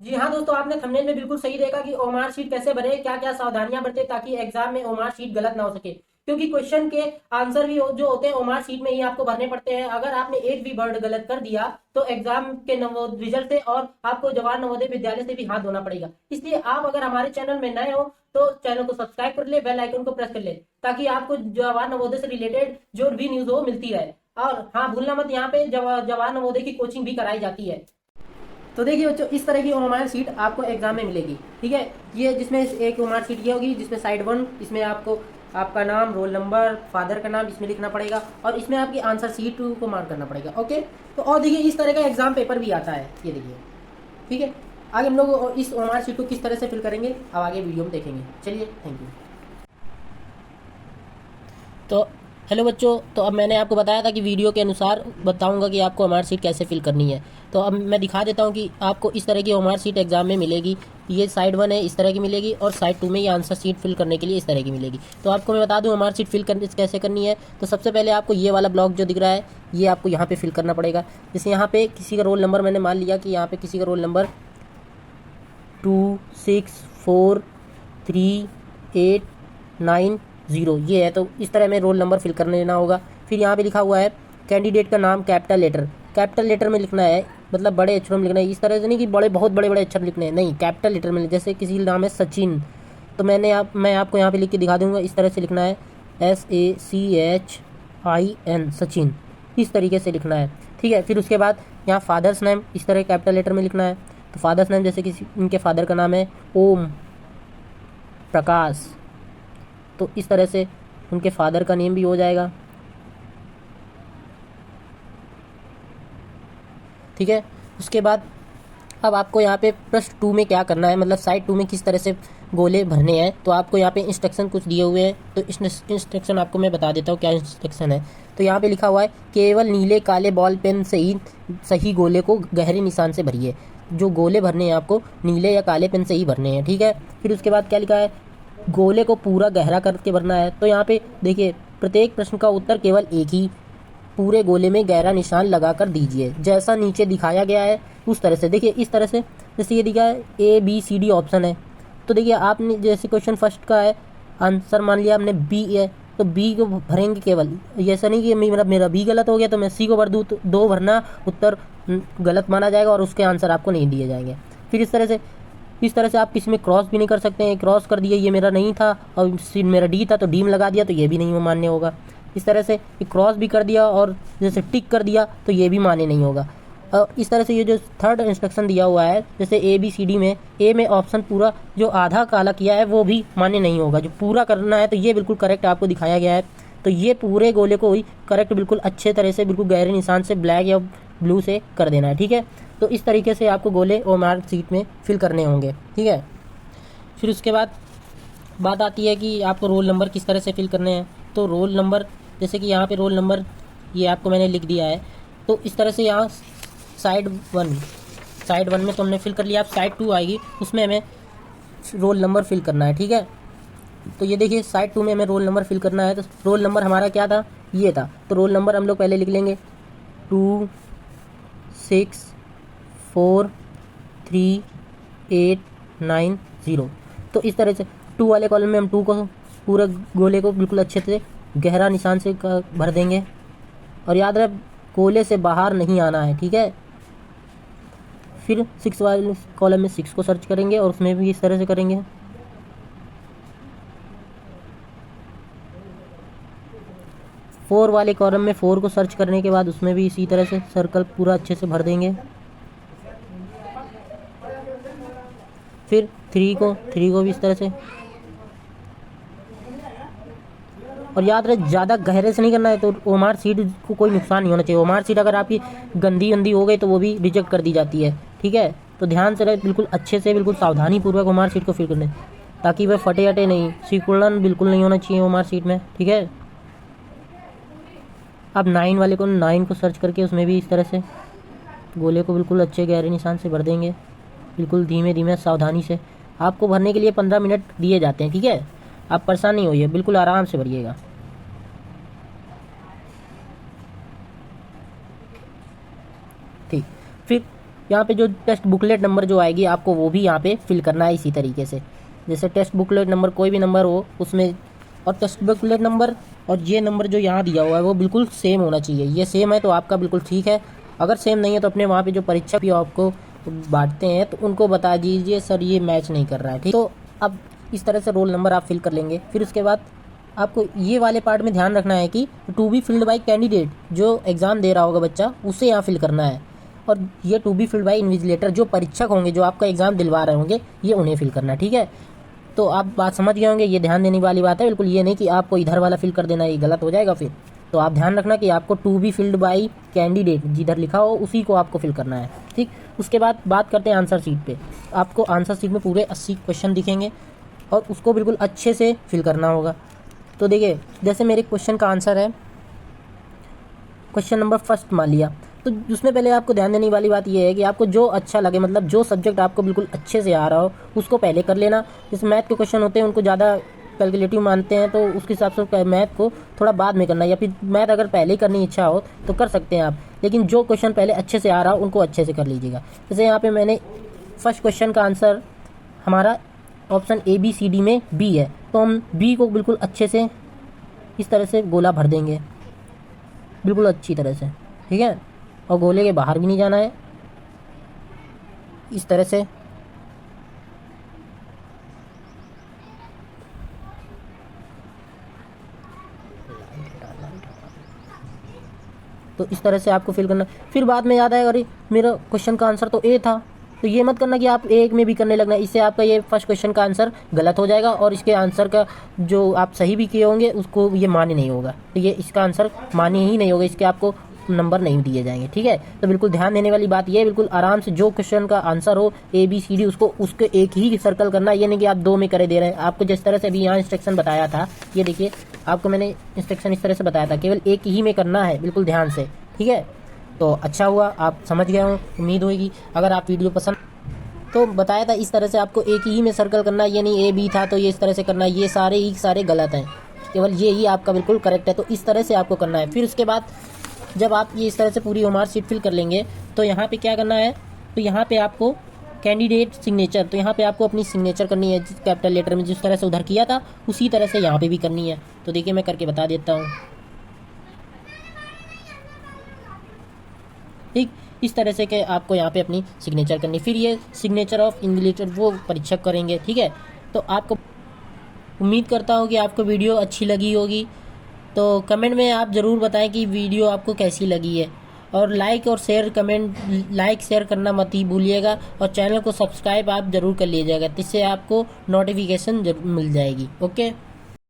जी हाँ दोस्तों, आपने थंबनेल में बिल्कुल सही देखा कि ओमार शीट कैसे भरे, क्या क्या सावधानियां बरते ताकि एग्जाम में ओमार शीट गलत ना हो सके। क्योंकि क्वेश्चन के आंसर भी जो होते हैं ओमार शीट में ही आपको भरने पड़ते हैं। अगर आपने एक भी वर्ड गलत कर दिया तो एग्जाम के नवो रिजल्ट से और आपको जवाहर नवोदय विद्यालय से भी हाथ धोना पड़ेगा। इसलिए आप अगर हमारे चैनल में नए हो तो चैनल को सब्सक्राइब कर ले, बेल आइकन को प्रेस कर ले, ताकि आपको जवाहर नवोदय से रिलेटेड जो भी न्यूज हो मिलती रहे। और हाँ, भूलना मत, यहाँ पे जवाहर नवोदय की कोचिंग भी कराई जाती है। तो देखिए बच्चों, इस तरह की ओमार शीट आपको एग्जाम में मिलेगी। ठीक है, ये जिसमें एक ओमार शीट ये होगी जिसमें साइड वन, इसमें आपको आपका नाम, रोल नंबर, फादर का नाम इसमें लिखना पड़ेगा और इसमें आपकी आंसर शीट को मार्क करना पड़ेगा। ओके, तो और देखिए इस तरह का एग्जाम पेपर भी आता है, ये देखिए। ठीक है, आगे हम लोग इस ओमार शीट को किस तरह से फिल करेंगे अब आगे वीडियो में देखेंगे। चलिए, थैंक यू। तो हेलो बच्चों, तो अब मैंने आपको बताया था कि वीडियो के अनुसार बताऊंगा कि आपको ओमार शीट कैसे फिल करनी है। तो अब मैं दिखा देता हूं कि आपको इस तरह की ओमार शीट एग्जाम में मिलेगी। ये साइड वन है, इस तरह की मिलेगी, और साइड टू में ये आंसर शीट फिल करने के लिए इस तरह की मिलेगी। तो आपको मैं बता दूं ओमार शीट फिल कैसे करनी है। तो सबसे पहले आपको ये वाला ब्लॉक जो दिख रहा है ये आपको यहाँ पे फिल करना पड़ेगा। जैसे यहाँ पे किसी का रोल नंबर, मैंने मान लिया कि यहाँ पे किसी का रोल नंबर 264389 ये है। तो इस तरह में रोल नंबर फिल कर लेना होगा। फिर यहाँ पे लिखा हुआ है कैंडिडेट का नाम, कैपिटल लेटर में लिखना है, मतलब बड़े अक्षरों में लिखना है। इस तरह से नहीं कि बहुत बड़े बड़े अक्षर लिखने हैं, नहीं, कैपिटल लेटर में। जैसे किसी का नाम है सचिन, तो मैं आपको यहाँ पे लिख के दिखा दूंगा। इस तरह से लिखना है, SACHIN, सचिन, इस तरीके से लिखना है। ठीक है, फिर उसके बाद यहाँ फादर्स नेम इस तरह कैपिटल लेटर में लिखना है। तो फादर्स नेम जैसे किसी इनके फादर का नाम है ओम प्रकाश, तो इस तरह से उनके फादर का नेम भी हो जाएगा। ठीक है, उसके बाद अब आपको यहाँ पे प्रश्न टू में क्या करना है, मतलब साइड टू में किस तरह से गोले भरने हैं। तो आपको यहाँ पे इंस्ट्रक्शन कुछ दिए हुए हैं, तो इंस्ट्रक्शन आपको मैं बता देता हूँ क्या इंस्ट्रक्शन है। तो यहाँ पे लिखा हुआ है केवल नीले काले बॉल पेन से ही सही गोले को गहरे निशान से भरिए। जो गोले भरने हैं आपको नीले या काले पेन से ही भरने हैं। ठीक है, फिर उसके बाद क्या लिखा है, गोले को पूरा गहरा करके भरना है। तो यहाँ पे देखिए प्रत्येक प्रश्न का उत्तर केवल एक ही पूरे गोले में गहरा निशान लगाकर दीजिए, जैसा नीचे दिखाया गया है उस तरह से। देखिए इस तरह से, जैसे ये दिखा है ABCD ऑप्शन है, तो देखिए आपने जैसे क्वेश्चन फर्स्ट का है आंसर मान लिया आपने B है, तो B को भरेंगे केवल। ऐसा नहीं कि मेरा B गलत हो गया तो मैं C को भर दूँ, तो दो भरना उत्तर गलत माना जाएगा और उसके आंसर आपको नहीं दिए जाएंगे। फिर इस तरह से आप किसी में क्रॉस भी नहीं कर सकते हैं। क्रॉस कर दिए, ये मेरा नहीं था और मेरा D था तो D में लगा दिया, तो ये भी नहीं मान्य होगा। इस तरह से क्रॉस भी कर दिया और जैसे टिक कर दिया तो ये भी मान्य नहीं होगा। इस तरह से ये जो थर्ड इंस्ट्रक्शन दिया हुआ है, जैसे ABCD में A में ऑप्शन पूरा जो आधा काला किया है वो भी मान्य नहीं होगा। जो पूरा करना है तो ये बिल्कुल करेक्ट आपको दिखाया गया है। तो ये पूरे गोले को ही करेक्ट बिल्कुल अच्छे तरह से बिल्कुल गहरे निशान से ब्लैक या ब्लू से कर देना है। ठीक है, तो इस तरीके से आपको गोले ओमार शीट में फिल करने होंगे। ठीक है, फिर उसके बाद बात आती है कि आपको रोल नंबर किस तरह से फिल करने हैं। तो रोल नंबर, जैसे कि यहाँ पे रोल नंबर ये आपको मैंने लिख दिया है, तो इस तरह से यहाँ साइड वन में तो हमने फिल कर लिया। अब साइड टू आएगी, उसमें हमें रोल नंबर फिल करना है। ठीक है, तो ये देखिए साइड टू में हमें रोल नंबर फिल करना है। तो रोल नंबर हमारा क्या था, ये था। तो रोल नंबर हम लोग पहले लिख लेंगे 264389 तो इस तरह से टू वाले कॉलम में हम टू को पूरे गोले को बिल्कुल अच्छे से गहरा निशान से भर देंगे। और याद रहे गोले से बाहर नहीं आना है। ठीक है, फिर 6 वाले कॉलम में 6 को सर्च करेंगे और उसमें भी इस तरह से करेंगे। फोर वाले कॉलम में 4 को सर्च करने के बाद उसमें भी इसी तरह से सर्कल पूरा अच्छे से भर देंगे। फिर 3 को भी इस तरह से। और याद रहे ज़्यादा गहरे से नहीं करना है, तो ओमार सीट को कोई नुकसान नहीं होना चाहिए। ओमार सीट अगर आपकी गंदी हो गई तो वो भी रिजेक्ट कर दी जाती है। ठीक है, तो ध्यान से रहे, बिल्कुल अच्छे से बिल्कुल सावधानी पूर्वक ओमार सीट को फिल करने, ताकि वह फटे अटे नहीं, सिकुड़न बिल्कुल नहीं होना चाहिए ओमार सीट में। ठीक है, अब 9 वाले को 9 को सर्च करके उसमें भी इस तरह से गोले को बिल्कुल अच्छे गहरे निशान से भर देंगे, बिल्कुल धीमे धीमे सावधानी से। आपको भरने के लिए 15 मिनट दिए जाते हैं। ठीक है, आप परेशान नहीं होइए, बिल्कुल आराम से भरिएगा। ठीक, फिर यहाँ पे जो टेस्ट बुकलेट नंबर जो आएगी आपको वो भी यहाँ पे फिल करना है इसी तरीके से। जैसे टेस्ट बुकलेट नंबर कोई भी नंबर हो उसमें, और टेस्ट बुकलेट नंबर और ये नंबर जो यहाँ दिया हुआ है वो बिल्कुल सेम होना चाहिए। ये सेम है तो आपका बिल्कुल ठीक है, अगर सेम नहीं है तो अपने वहाँ पे जो परीक्षक भी आपको बांटते हैं तो उनको बता दीजिए सर ये मैच नहीं कर रहा है, ठीक। तो अब इस तरह से रोल नंबर आप फिल कर लेंगे। फिर उसके बाद आपको ये वाले पार्ट में ध्यान रखना है कि to be filled by candidate, जो एग्ज़ाम दे रहा होगा बच्चा उसे यहाँ फिल करना है, और ये to be filled by invigilator, जो परीक्षक होंगे जो आपका एग्ज़ाम दिलवा रहे होंगे ये उन्हें फिल करना है, ठीक है। तो आप बात समझ गए होंगे, ये ध्यान देने वाली बात है बिल्कुल। ये नहीं कि आपको इधर वाला फिल कर देना, ये गलत हो जाएगा फिर। तो आप ध्यान रखना कि आपको to be filled by candidate जिधर लिखा हो उसी को आपको फिल करना है, ठीक। उसके बाद बात करते हैं आंसर शीट पे। आपको आंसर शीट में पूरे 80 क्वेश्चन दिखेंगे और उसको बिल्कुल अच्छे से फिल करना होगा। तो देखिए जैसे मेरे क्वेश्चन का आंसर है क्वेश्चन नंबर फर्स्ट मान लिया, तो उसमें पहले आपको ध्यान देने वाली बात यह है कि आपको जो अच्छा लगे, मतलब जो सब्जेक्ट आपको बिल्कुल अच्छे से आ रहा हो उसको पहले कर लेना। जैसे मैथ के क्वेश्चन होते हैं उनको ज़्यादा कैलकुलेटिव मानते हैं तो उसके हिसाब से मैथ को थोड़ा बाद में करना, या फिर मैथ अगर पहले ही करनी इच्छा हो तो कर सकते हैं आप, लेकिन जो क्वेश्चन पहले अच्छे से आ रहा हो उनको अच्छे से कर लीजिएगा। जैसे यहाँ पे मैंने फर्स्ट क्वेश्चन का आंसर हमारा ऑप्शन ABCD में B है, तो हम B को बिल्कुल अच्छे से इस तरह से गोला भर देंगे, बिल्कुल अच्छी तरह से, ठीक है। और गोले के बाहर भी नहीं जाना है, इस तरह से। तो इस तरह से आपको फिल करना। फिर बाद में याद आएगा अरे मेरा क्वेश्चन का आंसर तो A था, तो ये मत करना कि आप एक में भी करने लगना, इससे आपका ये फर्स्ट क्वेश्चन का आंसर गलत हो जाएगा और इसके आंसर का जो आप सही भी किए होंगे उसको ये मान्य नहीं होगा, तो ये इसका आंसर मान्य ही नहीं होगा, इसके आपको नंबर नहीं दिए जाएंगे, ठीक है। तो बिल्कुल ध्यान देने वाली बात ये है, बिल्कुल आराम से जो क्वेश्चन का आंसर हो ABCD उसके एक ही सर्कल करना, ये नहीं कि आप 2 में करे दे रहे हैं। आपको जिस तरह से अभी यहाँ इंस्ट्रक्शन बताया था, ये देखिए आपको मैंने इंस्ट्रक्शन इस तरह से बताया था, केवल एक ही में करना है, बिल्कुल ध्यान से, ठीक है। तो अच्छा हुआ आप समझ गए हो, उम्मीद होगी। अगर आप वीडियो पसंद तो बताया था इस तरह से आपको एक ही में सर्कल करना, ये नहीं AB था तो ये इस तरह से करना, ये सारे गलत हैं, केवल ये ही आपका बिल्कुल करेक्ट है। तो इस तरह से आपको करना है। फिर उसके बाद जब आप ये इस तरह से पूरी मार्क शीट फिल कर लेंगे तो यहाँ पे क्या करना है, तो यहाँ पे आपको कैंडिडेट सिग्नेचर, तो यहाँ पे आपको अपनी सिग्नेचर करनी है कैपिटल लेटर में, जिस तरह से उधर किया था उसी तरह से यहाँ पे भी करनी है। तो देखिए मैं करके बता देता हूँ, ठीक। इस तरह से कि आपको यहाँ पे अपनी सिग्नेचर करनी, फिर ये सिग्नेचर ऑफ इन्विजिलेटर वो परीक्षक करेंगे, ठीक है। तो आपको उम्मीद करता हूँ कि आपको वीडियो अच्छी लगी होगी, तो कमेंट में आप ज़रूर बताएं कि वीडियो आपको कैसी लगी है, और लाइक शेयर करना मत ही भूलिएगा, और चैनल को सब्सक्राइब आप ज़रूर कर लीजिएगा, जिससे आपको नोटिफिकेशन जरूर मिल जाएगी। ओके।